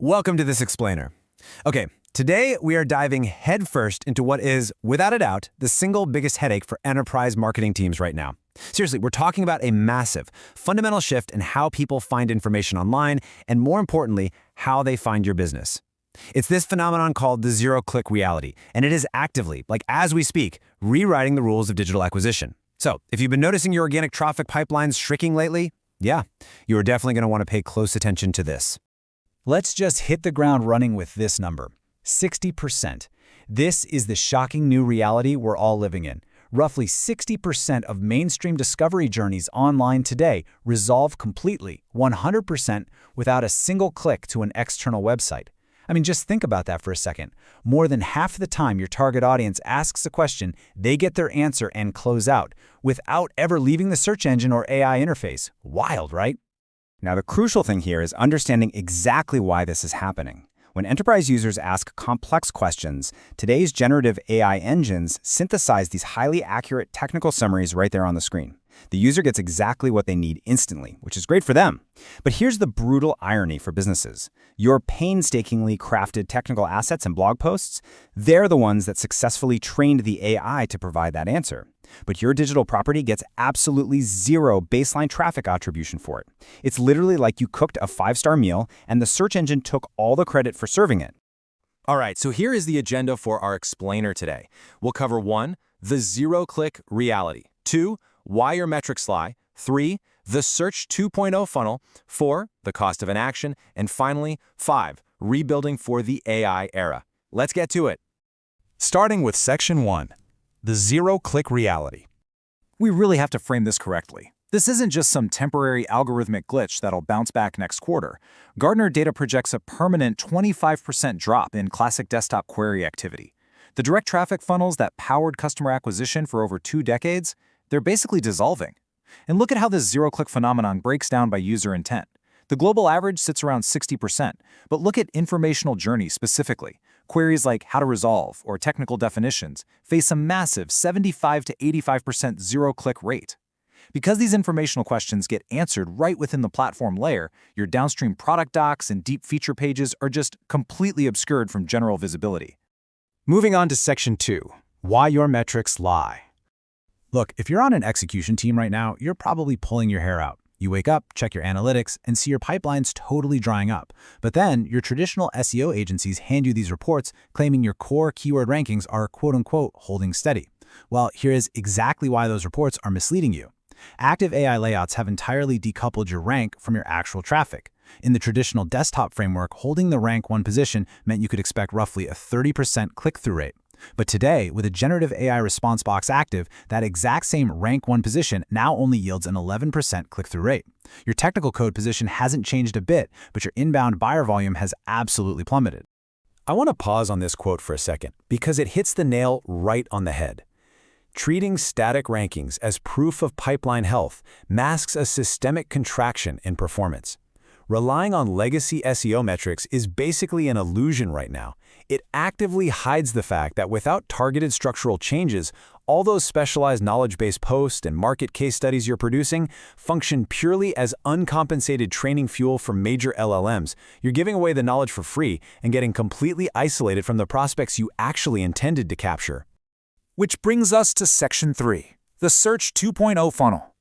Welcome to This Explainer. Okay, today we are diving headfirst into what is, without a doubt, the single biggest headache for enterprise marketing teams right now. Seriously, we're talking about a massive, fundamental shift in how people find information online, and more importantly, how they find your business. It's this phenomenon called the zero-click reality, and it is actively, as we speak, rewriting the rules of digital acquisition. So, if you've been noticing your organic traffic pipelines shrinking lately, yeah, you are definitely going to want to pay close attention to this. Let's just hit the ground running with this number, 60%. This is the shocking new reality we're all living in. Roughly 60% of mainstream discovery journeys online today resolve completely, 100%, without a single click to an external website. I mean, just think about that for a second. More than half the time your target audience asks a question, they get their answer and close out, without ever leaving the search engine or AI interface. Wild, right? Now, the crucial thing here is understanding exactly why this is happening. When enterprise users ask complex questions, today's generative AI engines synthesize these highly accurate technical summaries right there on the screen. The user gets exactly what they need instantly, which is great for them. But here's the brutal irony for businesses. Your painstakingly crafted technical assets and blog posts, they're the ones that successfully trained the AI to provide that answer. But your digital property gets absolutely zero baseline traffic attribution for it. It's literally like you cooked a 5-star meal and the search engine took all the credit for serving it. All right, so here is the agenda for our explainer today. We'll cover 1, the zero-click reality. 2, why your metrics lie. 3, the Search 2.0 funnel. 4, the cost of inaction. And finally, 5, rebuilding for the AI era. Let's get to it. Starting with Section 1, the zero-click reality. We really have to frame this correctly. This isn't just some temporary algorithmic glitch that'll bounce back next quarter. Gartner data projects a permanent 25% drop in classic desktop query activity. The direct traffic funnels that powered customer acquisition for over 2 decades, they're basically dissolving. And look at how this zero-click phenomenon breaks down by user intent. The global average sits around 60%, but look at informational journeys specifically. Queries like how to resolve or technical definitions face a massive 75 to 85% zero-click rate. Because these informational questions get answered right within the platform layer, your downstream product docs and deep feature pages are just completely obscured from general visibility. Moving on to Section 2, why your metrics lie. Look, if you're on an execution team right now, you're probably pulling your hair out. You wake up, check your analytics, and see your pipelines totally drying up. But then, your traditional SEO agencies hand you these reports claiming your core keyword rankings are quote-unquote holding steady. Well, here is exactly why those reports are misleading you. Active AI layouts have entirely decoupled your rank from your actual traffic. In the traditional desktop framework, holding the rank 1 position meant you could expect roughly a 30% click-through rate. But today, with a generative AI response box active, that exact same rank 1 position now only yields an 11% click-through rate. Your technical code position hasn't changed a bit, but your inbound buyer volume has absolutely plummeted. I want to pause on this quote for a second, because it hits the nail right on the head. Treating static rankings as proof of pipeline health masks a systemic contraction in performance. Relying on legacy SEO metrics is basically an illusion right now. It actively hides the fact that without targeted structural changes, all those specialized knowledge-based posts and market case studies you're producing function purely as uncompensated training fuel for major LLMs. You're giving away the knowledge for free and getting completely isolated from the prospects you actually intended to capture. Which brings us to Section 3, the Search 2.0 funnel.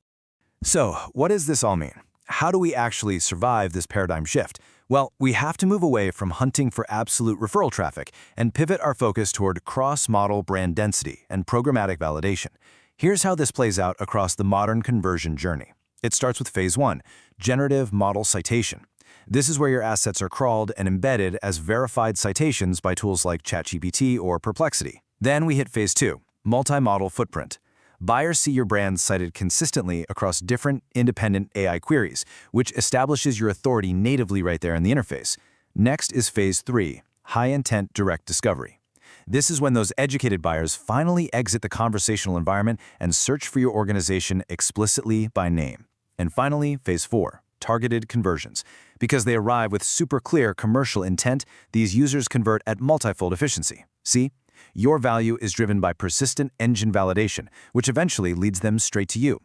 So, what does this all mean? How do we actually survive this paradigm shift? Well, we have to move away from hunting for absolute referral traffic and pivot our focus toward cross-model brand density and programmatic validation. Here's how this plays out across the modern conversion journey. It starts with Phase 1, generative model citation. This is where your assets are crawled and embedded as verified citations by tools like ChatGPT or Perplexity. Then we hit Phase 2, multi-model footprint. Buyers see your brand cited consistently across different independent AI queries, which establishes your authority natively right there in the interface. Next is Phase 3, high-intent direct discovery. This is when those educated buyers finally exit the conversational environment and search for your organization explicitly by name. And finally, Phase 4, targeted conversions. Because they arrive with super clear commercial intent, these users convert at multifold efficiency. See? Your value is driven by persistent engine validation, which eventually leads them straight to you.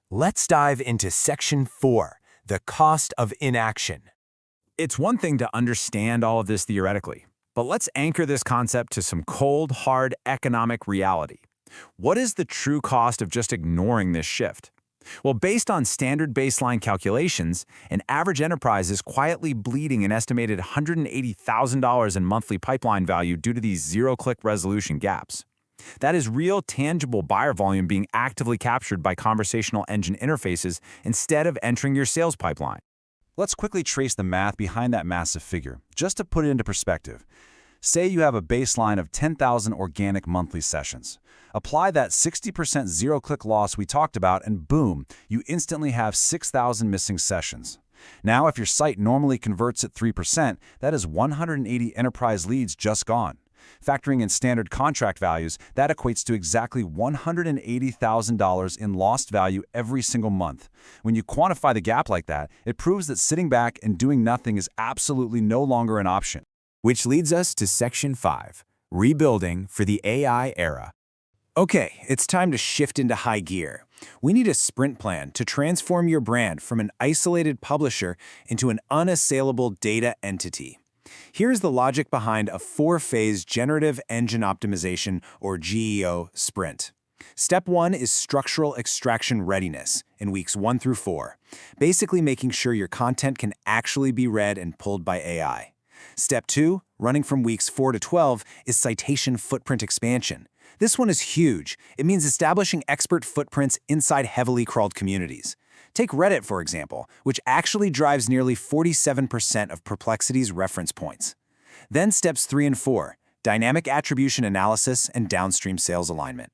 Let's dive into Section 4, the cost of inaction. It's one thing to understand all of this theoretically, but let's anchor this concept to some cold, hard economic reality. What is the true cost of just ignoring this shift? Well, based on standard baseline calculations, an average enterprise is quietly bleeding an estimated $180,000 in monthly pipeline value due to these zero-click resolution gaps. That is real, tangible buyer volume being actively captured by conversational engine interfaces instead of entering your sales pipeline. Let's quickly trace the math behind that massive figure, just to put it into perspective. Say you have a baseline of 10,000 organic monthly sessions. Apply that 60% zero-click loss we talked about, and boom, you instantly have 6,000 missing sessions. Now, if your site normally converts at 3%, that is 180 enterprise leads just gone. Factoring in standard contract values, that equates to exactly $180,000 in lost value every single month. When you quantify the gap like that, it proves that sitting back and doing nothing is absolutely no longer an option. Which leads us to Section 5, Rebuilding for the AI Era. Okay, it's time to shift into high gear. We need a sprint plan to transform your brand from an isolated publisher into an unassailable data entity. Here's the logic behind a 4-phase generative engine optimization, or GEO, sprint. Step 1 is structural extraction readiness in weeks 1 through 4, basically making sure your content can actually be read and pulled by AI. Step 2, running from weeks 4 to 12, is citation footprint expansion. This one is huge. It means establishing expert footprints inside heavily crawled communities. Take Reddit, for example, which actually drives nearly 47% of Perplexity's reference points. Then steps 3 and 4, dynamic attribution analysis and downstream sales alignment.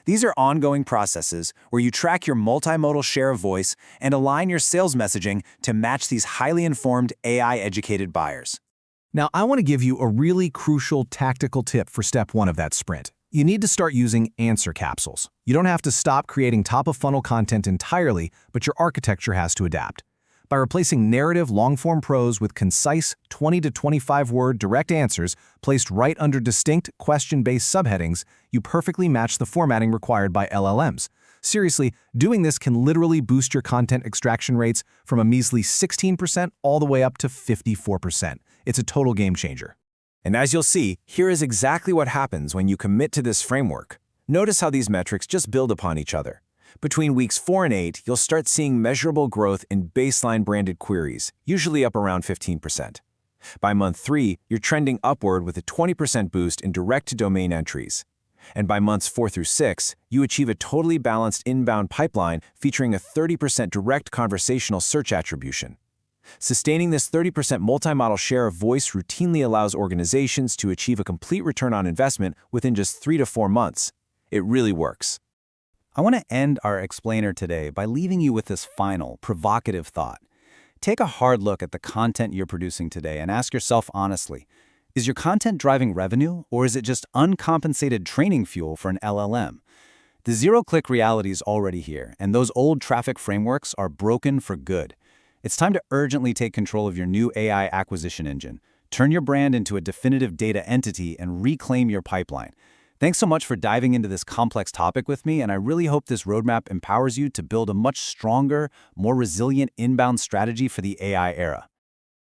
These are ongoing processes where you track your multimodal share of voice and align your sales messaging to match these highly informed, AI-educated buyers. Now, I want to give you a really crucial tactical tip for step 1 of that sprint. You need to start using answer capsules. You don't have to stop creating top-of-funnel content entirely, but your architecture has to adapt. By replacing narrative long-form prose with concise 20 to 25-word direct answers placed right under distinct question-based subheadings, you perfectly match the formatting required by LLMs. Seriously, doing this can literally boost your content extraction rates from a measly 16% all the way up to 54%. It's a total game changer. And as you'll see, here is exactly what happens when you commit to this framework. Notice how these metrics just build upon each other. Between weeks 4 and 8, you'll start seeing measurable growth in baseline branded queries, usually up around 15%. By month 3, you're trending upward with a 20% boost in direct-to-domain entries. And by months 4 through 6, you achieve a totally balanced inbound pipeline featuring a 30% direct conversational search attribution. Sustaining this 30% multimodal share of voice routinely allows organizations to achieve a complete return on investment within just 3 to 4 months. It really works. I want to end our explainer today by leaving you with this final, provocative thought. Take a hard look at the content you're producing today and ask yourself honestly, is your content driving revenue, or is it just uncompensated training fuel for an LLM? The zero-click reality is already here, and those old traffic frameworks are broken for good. It's time to urgently take control of your new AI acquisition engine. Turn your brand into a definitive data entity and reclaim your pipeline. Thanks so much for diving into this complex topic with me, and I really hope this roadmap empowers you to build a much stronger, more resilient inbound strategy for the AI era.